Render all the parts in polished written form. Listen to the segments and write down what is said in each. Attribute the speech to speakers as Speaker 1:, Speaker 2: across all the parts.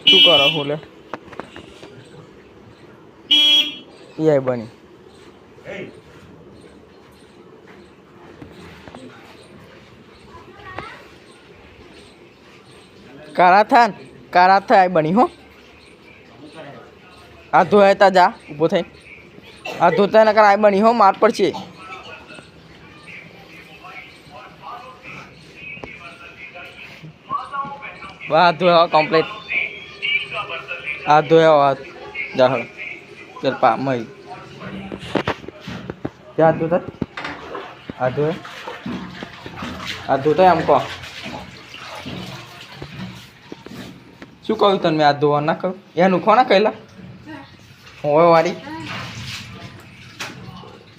Speaker 1: શું કરો બોલે એ બની કારા થાય બની હો આ ધોયા તા જા ઊભો થઈ આ ધોતા ના કર આ બની હો માર પડશે વાહ ધોયા કમ્પ્લીટ આ ધોયા હાથ જા હળ ચલ પા મય ત્યાં ધોતા આ ધોતા આમ કહો શું કહ્યું તને મેં આ ધોવા ના કહ્યું એનું ખો ના કહેલા હોય વાળી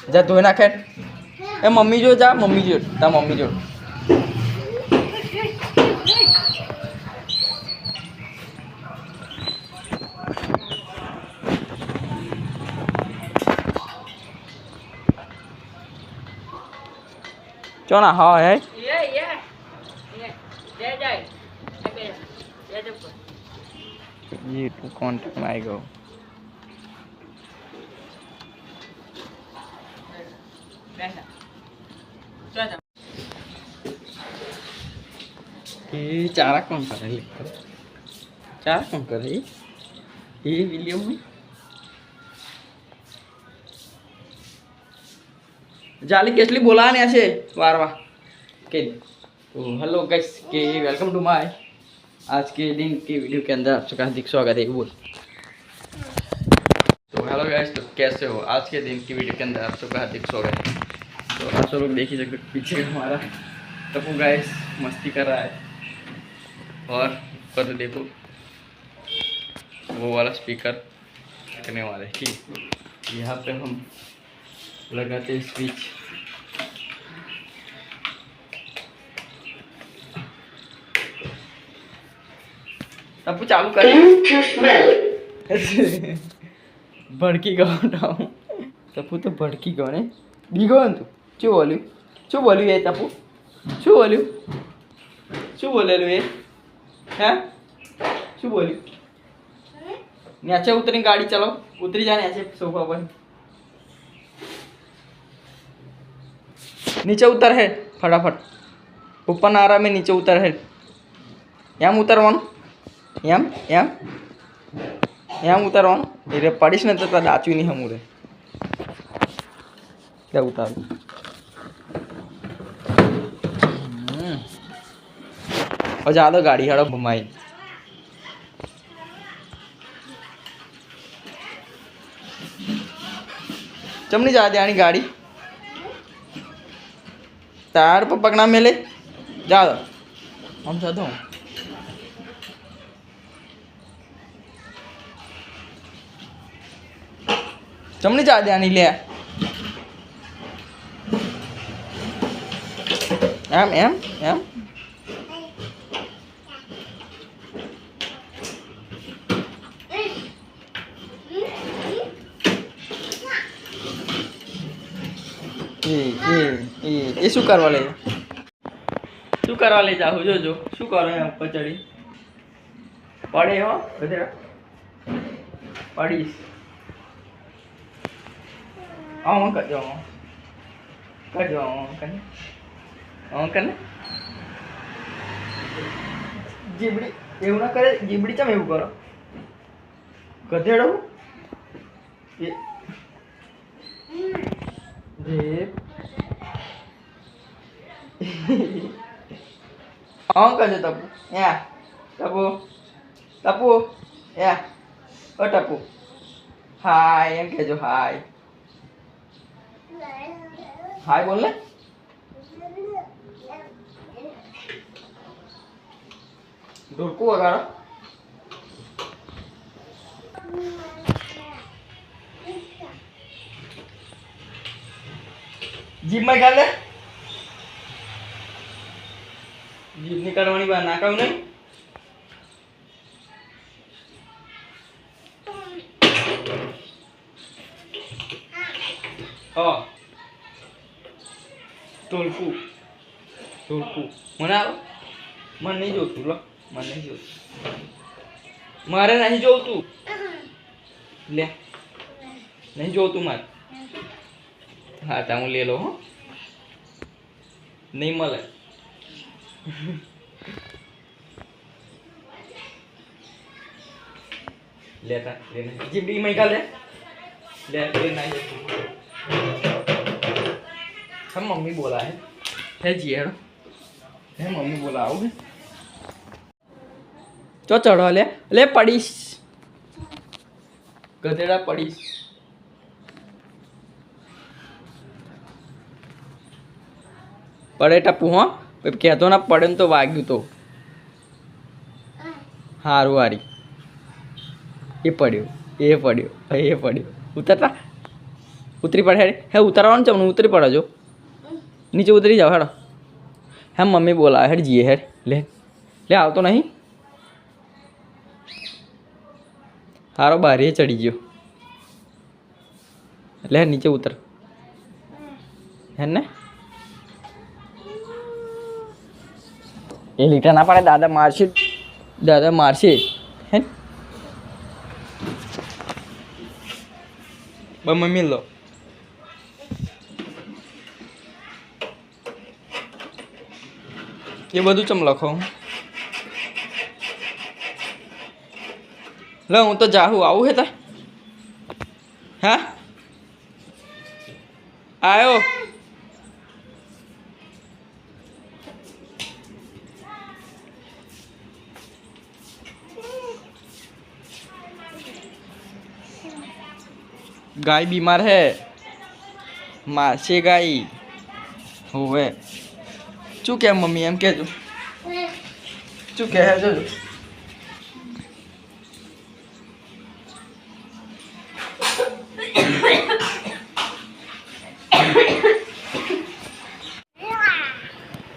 Speaker 1: જા ધોઈ નાખે એ મમ્મી જો જા મમ્મી જો તા મમ્મી જો cho nào hỏi ấy gì tụi con tụi này rồi cái chả con phải chả con cái cái video ấy जाली केसली बोलाने ऐसे वारवा के तो हेलो गाइस के वेलकम टू माय आज के दिन के वीडियो के अंदर आप सबका हार्दिक स्वागत है बोल तो हेलो गाइस तो कैसे हो आज के दिन की वीडियो के अंदर आप सबका हार्दिक स्वागत है तो आप सब लोग देख ही सकते पीछे हमारा टप्पू गाइस मस्ती कर रहा है और ऊपर तो देखो वो वाला स्पीकर करने वाला है ठीक यहाँ पे हम लगाते स्विच तब चालू कर भड़की गयो तपू तो भड़की गयो ने बीगो तू शू बोल्यू ये तपू शू बोलेलू ये हैं शू बोल्यू नीचे उतरी गाड़ी चलाओ उतरी जा नीचे सोफा पर नीचे उतर है फटाफट ऊपर ना आ रहा में नीचे उतर है एम उतरવાનું એમ ઉતારવાનું એટલે પડીશ ને તો દાચું નહીં હમું રે એટલે ઉતારું હવે ચાલો ગાડી હાડો ઘુમાઈ ચમની જા દે આની ગાડી તાર પર પગના મેલે જા આમ જાદો चमनी जा दे आनी ले एम एम एम ये शू करवा ले जाओ जो जो शू करो है ऊपर चढ़ी पड़े हो गधेड़ा पड़ीश आओ कर जाओ कने जीबड़ी એવું ના કરે જીબડી ચમ એવું કરો ગધેડો એ રે આમ કરજો તપુ યા તપુ યા ઓ તપુ હાય એમ કહેજો હાય हाय बोल ले ढोलकू वगैरह जीप में कर ले जीप निकलवानी बात ना कहूँ नहीं हाँ ઢોલકું મને આવો મને નહીં જોતું લો મને નહીં જોતું मारे नहीं जो तू ले नहीं जो तू मार हाँ तो हूँ ले लो हाँ नहीं मले लेता लेना जिबड़ी में ले लेना हम मम्मी बोला है जी है मम्मी बोला आओगे चो चढ़ो ले ले पड़ीश गधेड़ा पड़ीश पड़े टप्पू हाँ कहते ना पड़े तो वाग्यू तो हारू हारी ये पड़ो उतरता उतरी पड़े है उतरवा चमन उतरी पड़ा जो नीचे उतरी जाओ हेड़ो हम मम्मी बोला हेड जी हेड ले ले आओ तो नहीं हारो बारी चढ़ी गयो ले नीचे उतर है ने ये लीटर ना पड़े दादा मारशे है मम्मी लो ये બધું ચમ લખો લે હું તો જાહું આવું હે તા હા આયો गाय बीमार है मासे गाय होवे चू क्या मम्मी एम कह चू क्या है जो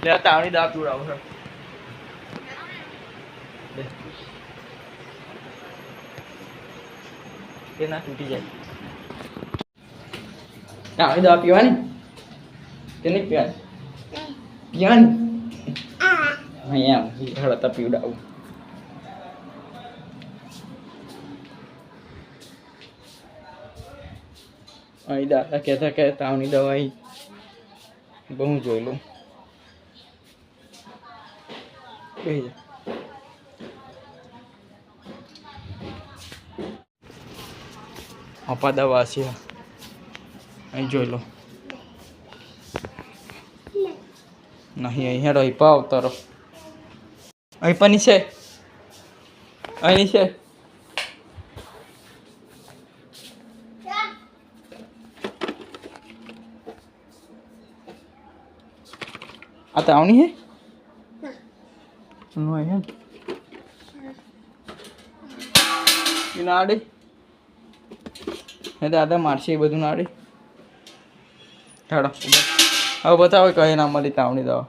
Speaker 1: ले तावनी दाब जुड़ाओ है ये ना टूटी जाए तावनी दाब पीवानी के नहीं पीवानी पियानी અહીંયા હળતા પીવડાવું અહીં દાદા કહેતા કે તાવની દવાઈ બહુ જોઈ લઉં આપા દવા છે અહીં જોઈ લો नहीं अँ रही पाओ तारो अँ पर नीचे अँ नीचे आ तो आवनी है आड़े दादा मारशे बधु आड़े ठाड़ो હવે બતાવો કઈ ના મળી તાવણી દવા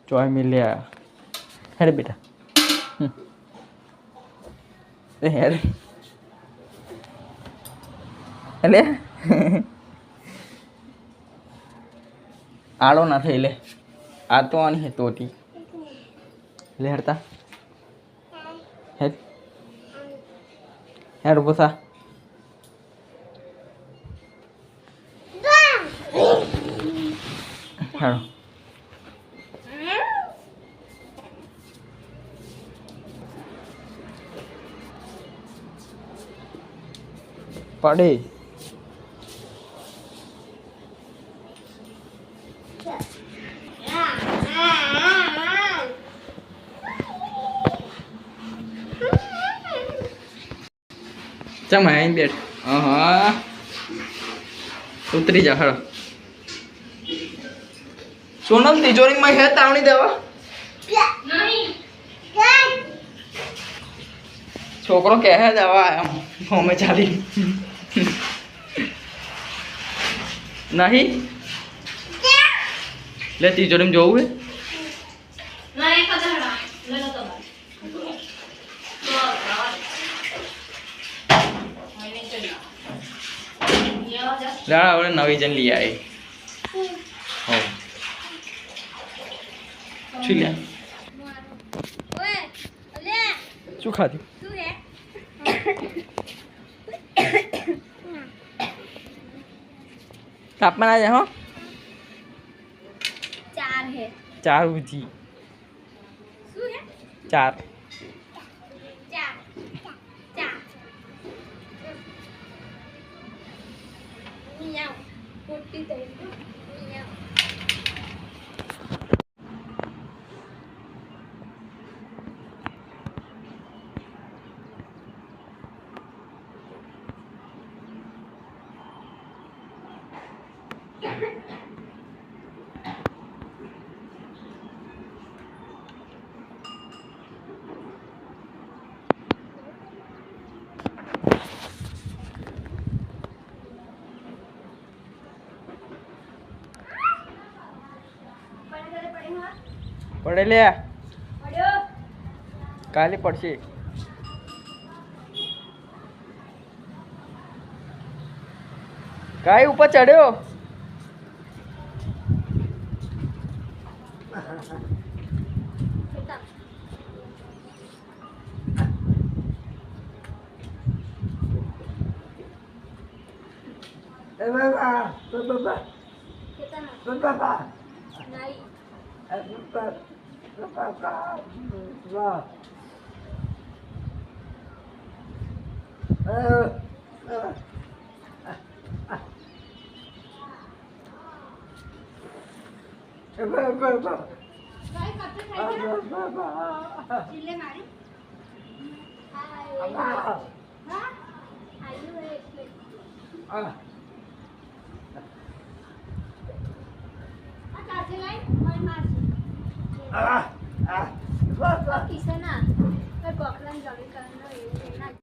Speaker 1: ચોય મિલ્યા હેડ બેટા હેડ એટલે આડો ના થઈ લે આ તો આની હે તોટી લે હેડતા હેડ હેડ બોસા હેડો પડે ચમ અહીં બેઠ હા ઉતરી જા હળો सोनम तिजोरी में है तावनी देवा नहीं छोकरो कह है देवा आया मुंह में चाली नहीं ले तिजोरी में जो हुए नहीं पता है ले लो तो लाड़ा वाले नवी जन लिया है हो छुलिया શું ખાધું? તાપમાન આજે હો
Speaker 2: 4 है
Speaker 1: 4 ઊંચી
Speaker 2: શું है
Speaker 1: 4
Speaker 2: 4 4 મિયાઉ પોટી તો મિયાઉ
Speaker 1: પડે લે
Speaker 2: પડ્યો
Speaker 1: કાલે પડશે કાઈ ઉપર ચડ્યો
Speaker 2: કેટલા નહીં ચીલે મારી હા આયુ એટલે આ ચાર્જર લાઈ મારી મારજી કિસના પર કોકલાન જડી કરનો એ